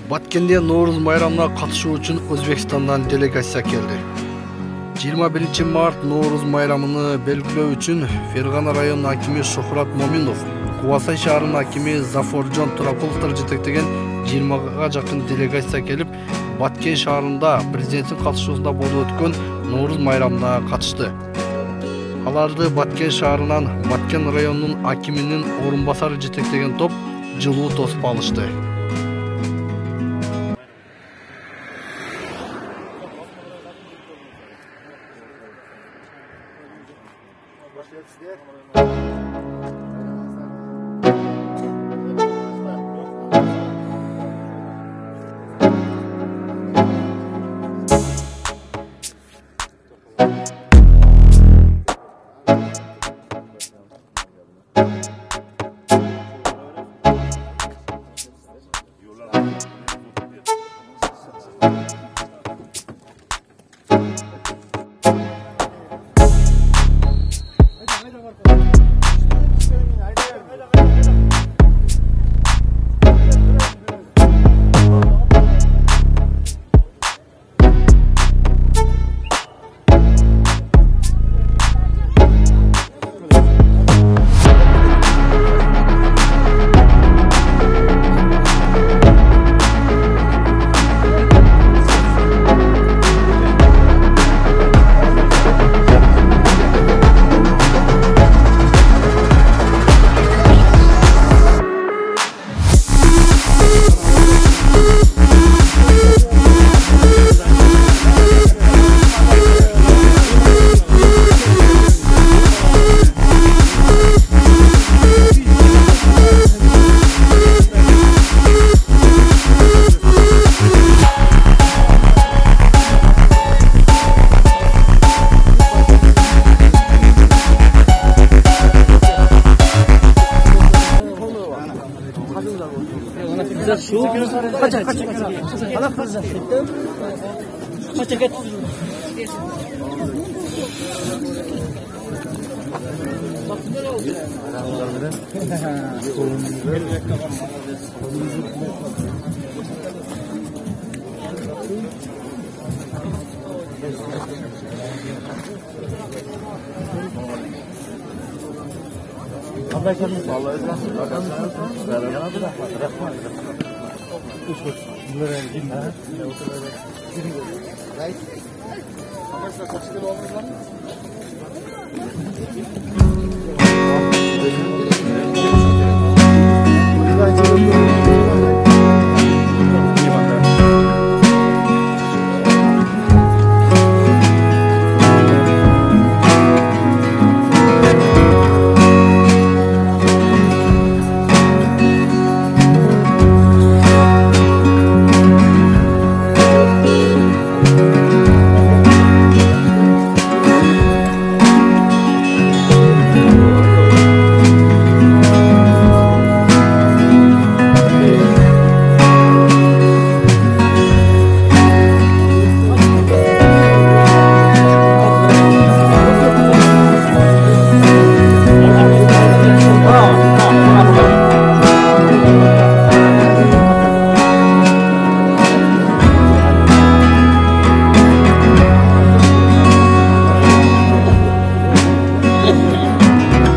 Баткенде Novruz bayramına катышуу үчүн Өзбекстандан делегация келди. 21 март Novruz bayramını белгилөө үчүн Фергана районунун акими Шухрат Моминов, Кубасай шаарынын акими Зафоржон Туракуловдор жетектеген 20га жакын делегация келип, Баткен шаарында президенттин катышуусунда болуп өткөн Novruz bayрамына катышты. Аларды Баткен шаарынан Баткен районунун акиминин орун басары жетектеген топ жылуу тосуп алышты. Right.